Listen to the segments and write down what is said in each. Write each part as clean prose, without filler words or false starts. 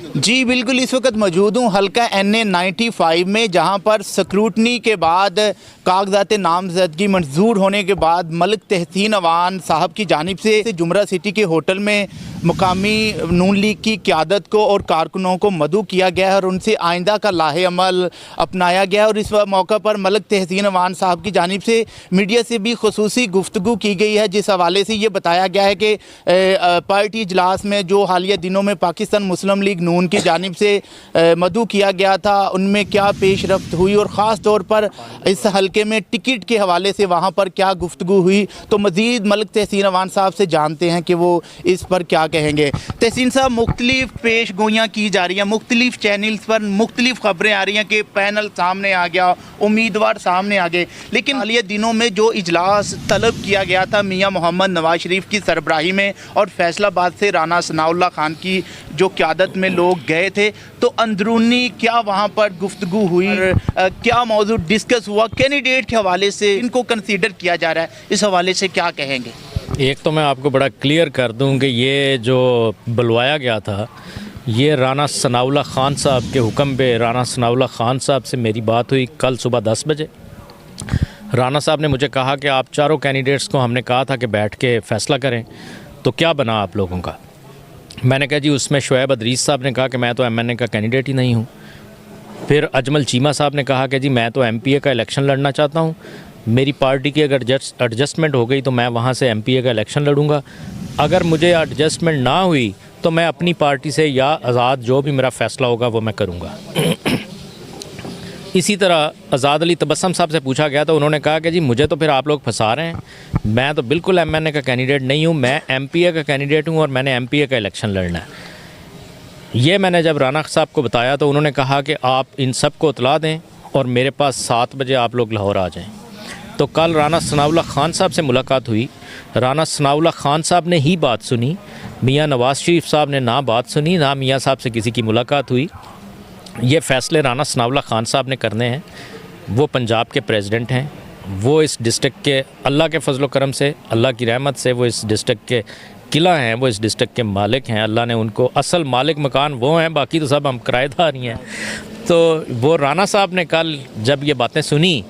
जी बिल्कुल, इस वक्त मौजूद हूँ हल्का NA 95 में, जहाँ पर स्क्रूटनी के बाद कागजात नामजदगी मंजूर होने के बाद मलिक तहसीन अवान साहब की जानिब से जुमरा सिटी के होटल में मुकामी नून लीग की क़यादत को और कारकुनों को मदऊ किया गया है और उनसे आइंदा का लाहे अमल अपनाया गया है। और इस मौका पर मलिक तहसीन अवान साहब की जानिब से मीडिया से भी खुसूसी गुफ्तगू की गई है, जिस हवाले से ये बताया गया है कि पार्टी इजलास में जो हालिया दिनों में पाकिस्तान मुस्लिम लीग नून की जानिब से मदऊ किया गया था, उनमें क्या पेश रफ्त हुई और ख़ास तौर पर इस हल्के में टिकट के हवाले से वहाँ पर क्या गुफ्तगू हुई। तो मज़ीद मलिक तहसीन अवान साहब से जानते हैं कि वो इस पर क्या कहेंगे। तहसीन साहब, मुख्तलिफ पेश गोइयाँ की जा रही हैं, मुख्तलिफ चैनल्स पर मुख्तलिफ खबरें आ रही हैं कि पैनल सामने आ गया, उम्मीदवार सामने आ गए, लेकिन हालिया दिनों में जो इजलास तलब किया गया था मियाँ मोहम्मद नवाज शरीफ की सरबराही में और फैसलाबाद से राना सनाउल्लाह खान की जो क़यादत में लोग गए थे, तो अंदरूनी क्या वहाँ पर गुफ्तगू हुई, क्या मौजूद डिस्कस हुआ, कैंडिडेट के हवाले से इनको कंसीडर किया जा रहा है, इस हवाले से क्या कहेंगे? एक तो मैं आपको बड़ा क्लियर कर दूं कि ये जो बुलवाया गया था, ये राना सनाउल्लाह खान साहब के हुक्म पे राना सनाउल्लाह खान साहब से मेरी बात हुई कल सुबह 10 बजे। राना साहब ने मुझे कहा कि आप चारों कैंडिडेट्स को हमने कहा था कि बैठ के फ़ैसला करें, तो क्या बना आप लोगों का? मैंने कहा जी, उसमें शुएब अदरीस साहब ने कहा कि मैं तो MNA का कैंडिडेट ही नहीं हूँ। फिर अजमल चीमा साहब ने कहा कि जी मैं तो MPA का इलेक्शन लड़ना चाहता हूँ, मेरी पार्टी की अगर एडजस्टमेंट हो गई तो मैं वहाँ से MPA का इलेक्शन लड़ूंगा, अगर मुझे एडजस्टमेंट ना हुई तो मैं अपनी पार्टी से या आज़ाद जो भी मेरा फ़ैसला होगा वो मैं करूँगा। इसी तरह आज़ाद अली तबस्सम साहब से पूछा गया तो उन्होंने कहा कि जी मुझे तो फिर आप लोग फंसा रहे हैं, मैं तो बिल्कुल MNA का कैंडिडेट नहीं हूँ, मैं MPA का कैंडिडेट हूँ और मैंने MPA का इलेक्शन लड़ना है। ये मैंने जब राना साहब को बताया तो उन्होंने कहा कि आप इन सब को इतला दें और मेरे पास 7 बजे आप लोग लाहौर आ जाएं। तो कल राना सनाउल्लाह खान साहब से मुलाकात हुई, राना सनाउल्लाह खान साहब ने ही बात सुनी, मियाँ नवाज़ शरीफ साहब ने ना बात सुनी, ना मियाँ साहब से किसी की मुलाकात हुई। ये फ़ैसले राना सनाउल्लाह खान साहब ने करने हैं, वो पंजाब के प्रेसिडेंट हैं, वो इस डिस्ट्रिक्ट के अल्लाह के फजल करम से, अल्लाह की रहमत से वो इस डिस्ट्रिक्ट के किला हैं, वो इस डिस्ट्रिक्ट के मालिक हैं। अल्लाह ने उनको असल मालिक मकान वो हैं, बाकी तो सब हम किराएदार ही हैं। तो वो राना साहब ने कल जब ये बातें सुनी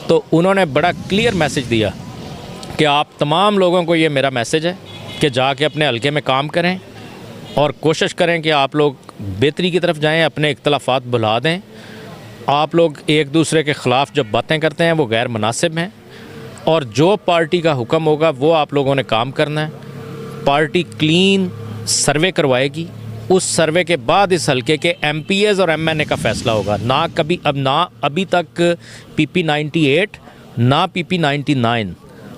तो उन्होंने बड़ा क्लियर मैसेज दिया कि आप तमाम लोगों को ये मेरा मैसेज है कि जाके अपने हल्के में काम करें और कोशिश करें कि आप लोग बेहतरी की तरफ जाएं, अपने इख्तलाफात भुला दें। आप लोग एक दूसरे के ख़िलाफ़ जब बातें करते हैं वो गैर मुनासिब हैं और जो पार्टी का हुक्म होगा वो आप लोगों ने काम करना है। पार्टी क्लीन सर्वे करवाएगी, उस सर्वे के बाद इस हल्के के MPAs और MNA का फ़ैसला होगा। ना कभी ना अभी तक PP 98, ना PP 99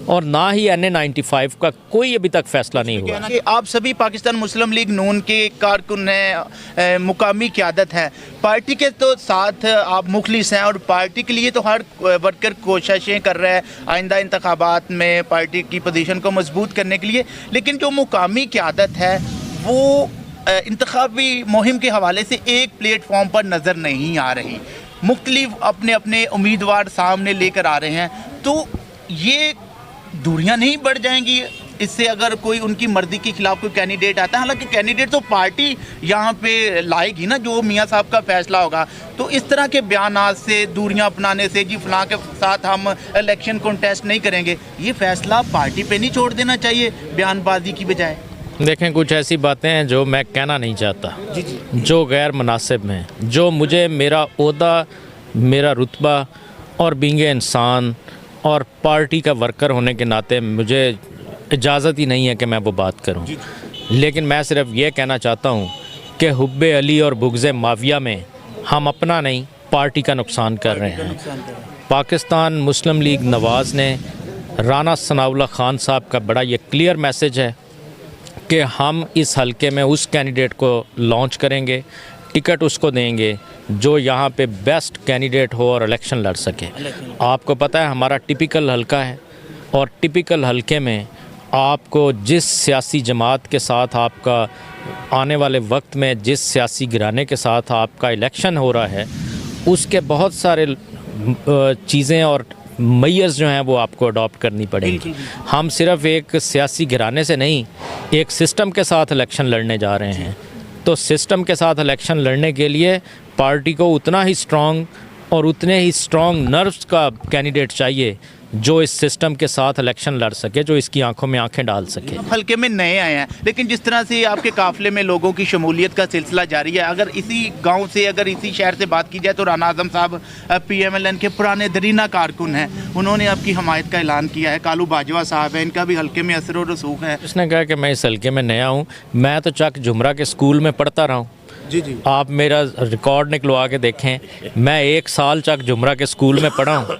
और ना ही NA 95 का कोई अभी तक फ़ैसला नहीं हुआ। आप सभी पाकिस्तान मुस्लिम लीग नून के कारकुन हैं, मुकामी क़यादत हैं, पार्टी के तो साथ आप मुखलिस हैं और पार्टी के लिए तो हर वर्कर कोशिशें कर रहा है आइंदा इंतखाबात में पार्टी की पोजीशन को मजबूत करने के लिए, लेकिन जो मुकामी क़यादत है वो इंतखाबी मुहिम के हवाले से एक प्लेटफॉर्म पर नज़र नहीं आ रही, मुख्तलिफ अपने अपने उम्मीदवार सामने लेकर आ रहे हैं। तो ये दूरियां नहीं बढ़ जाएंगी इससे अगर कोई उनकी मर्ज़ी के ख़िलाफ़ कोई कैंडिडेट आता है? हालांकि कैंडिडेट तो पार्टी यहाँ पे लाएगी ना, जो मियाँ साहब का फ़ैसला होगा। तो इस तरह के बयानात से, दूरियां अपनाने से, जी फलां के साथ हम इलेक्शन कॉन्टेस्ट नहीं करेंगे, ये फ़ैसला पार्टी पे नहीं छोड़ देना चाहिए बयानबाजी की बजाय? देखें, कुछ ऐसी बातें हैं जो मैं कहना नहीं चाहता, जो गैर मुनासिब हैं, जो मुझे मेरा ओहदा, मेरा रुतबा और बींगे इंसान और पार्टी का वर्कर होने के नाते मुझे इजाज़त ही नहीं है कि मैं वो बात करूं। लेकिन मैं सिर्फ ये कहना चाहता हूं कि हुब्बे अली और बुग़्ज़े माविया में हम अपना नहीं पार्टी का नुकसान कर रहे हैं। पाकिस्तान मुस्लिम लीग नवाज़ ने राना सनाउल्लाह खान साहब का बड़ा ये क्लियर मैसेज है कि हम इस हल्के में उस कैंडिडेट को लॉन्च करेंगे, टिकट उसको देंगे जो यहाँ पे बेस्ट कैंडिडेट हो और इलेक्शन लड़ सके। आपको पता है हमारा टिपिकल हल्का है और टिपिकल हल्के में आपको जिस सियासी जमात के साथ आपका आने वाले वक्त में जिस सियासी घराने के साथ आपका इलेक्शन हो रहा है उसके बहुत सारे चीज़ें और मेयर्स जो हैं वो आपको अडॉप्ट करनी पड़ेंगी। हम सिर्फ एक सियासी घराने से नहीं, एक सिस्टम के साथ इलेक्शन लड़ने जा रहे हैं। तो सिस्टम के साथ इलेक्शन लड़ने के लिए पार्टी को उतना ही स्ट्रॉन्ग और उतने ही स्ट्रॉन्ग नर्व्स का कैंडिडेट चाहिए जो इस सिस्टम के साथ इलेक्शन लड़ सके, जो इसकी आंखों में आंखें डाल सके। आप हल्के में नए आए हैं, लेकिन जिस तरह से आपके काफिले में लोगों की शमूलियत का सिलसिला जारी है, अगर इसी गांव से, अगर इसी शहर से बात की जाए तो राना आजम साहब PMLN के पुराने दरीना कारकुन हैं, उन्होंने आपकी हमायत का ऐलान किया है। कालू बाजवा साहब हैं, इनका भी हल्के में असर और रसूख है। उसने कहा कि मैं इस हल्के में नया हूँ, मैं तो चक जुमरा के स्कूल में पढ़ता रहा हूँ। जी जी, आप मेरा रिकॉर्ड निकलवा के देखें, मैं 1 साल चक जुमरा के स्कूल में पढ़ा हूँ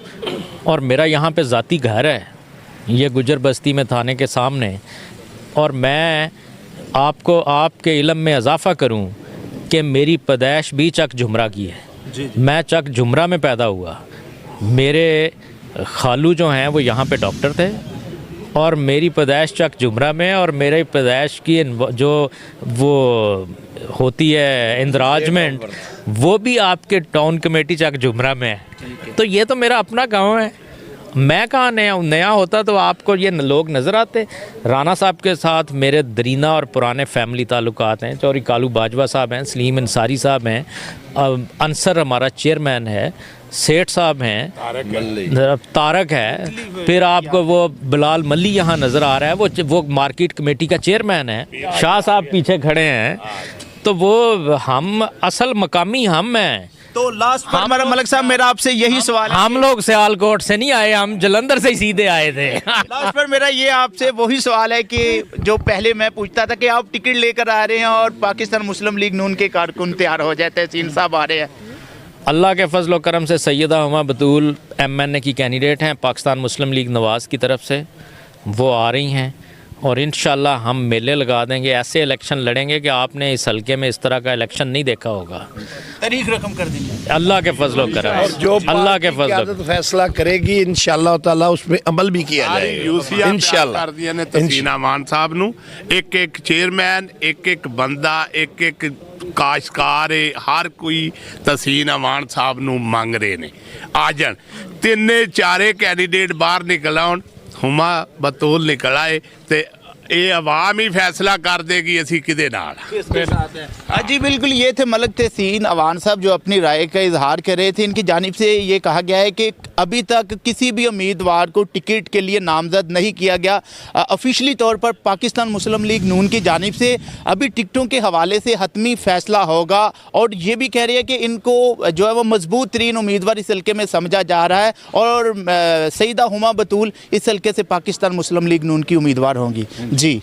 और मेरा यहाँ पे ज़ाती घर है, ये गुजर बस्ती में थाने के सामने। और मैं आपको आपके इल्म में इजाफ़ा करूँ कि मेरी पैदाइश भी चक जुमरा की है। मैं चक जुमरा में पैदा हुआ। मेरे खालू जो हैं वो यहाँ पे डॉक्टर थे और मेरी पैदाइश चक जुमरा में, और मेरी पैदाइश की जो वो होती है इंदराजमेंट, वो भी आपके टाउन कमेटी चक जुमरा में है। तो ये तो मेरा अपना गांव है। मैं कहाँ नया होता तो आपको ये लोग नज़र आते। राना साहब के साथ मेरे दरीना और पुराने फैमिली ताल्लुकात हैं। चौधरी कालू बाजवा साहब हैं, सलीम अंसारी साहब हैं, अंसर हमारा चेयरमैन है, सेठ साहब हैं, तारक है, फिर आपको वो बिलाल मल्ली यहाँ नज़र आ रहा है, वो मार्केट कमेटी का चेयरमैन है, शाह साहब पीछे खड़े हैं। तो वो हम असल मकामी हम हैं। तो लास्ट पर हमारा मलिक साहब, मेरा आपसे यही सवाल है। हम लोग सियालकोट से नहीं आए, हम जलंधर से ही सीधे आए थे। लास्ट पर मेरा ये आपसे वही सवाल है कि जो पहले मैं पूछता था कि आप टिकट लेकर आ रहे हैं और पाकिस्तान मुस्लिम लीग नून के कारकुन तैयार हो जाए, तहसीन साहब आ रहे हैं। अल्लाह के फजल करम से सैयदा हुमा बतूल MNA की कैंडिडेट हैं पाकिस्तान मुस्लिम लीग नवाज़ की तरफ से, वो आ रही हैं और इंशाल्लाह हम मेले लगा देंगे, ऐसे इलेक्शन लड़ेंगे कि आपने इस हल्के में इस तरह का इलेक्शन नहीं देखा होगा। तारीख रकम कर देंगे अल्लाह के फजल करम, जो अल्लाह के क़यादत फजल फैसला करेगी इंशाअल्लाह ताला उसमें अमल भी किया जाएगा इंशाअल्लाह। कर दिया ने तहसीन अमान साहब नू, एक चेयरमैन, एक बंदा, एक काशकार है, हर कोई तहसीन अमान साहब नू मंग रहे ने आ जान। तिन्ने चारे कैंडिडेट बाहर निकल आउण, हुमा बतूल निकल आए ते ये अवाम ही फैसला कर देगी असी किदे नाल। जी बिल्कुल, ये थे मलिक तहसीन अवान साहब जो अपनी राय का इजहार कर रहे थे। इनकी जानिब से ये कहा गया है कि अभी तक किसी भी उम्मीदवार को टिकट के लिए नामजद नहीं किया गया। ऑफिशियली तौर पर पाकिस्तान मुस्लिम लीग नून की जानिब से अभी टिकटों के हवाले से हतमी फैसला होगा और ये भी कह रही है कि इनको जो है वो मजबूत तरीन उम्मीदवार इस हल्के में समझा जा रहा है और सईदा हुमा बतूल इस हल्के से पाकिस्तान मुस्लिम लीग नून की उम्मीदवार होंगी। जी।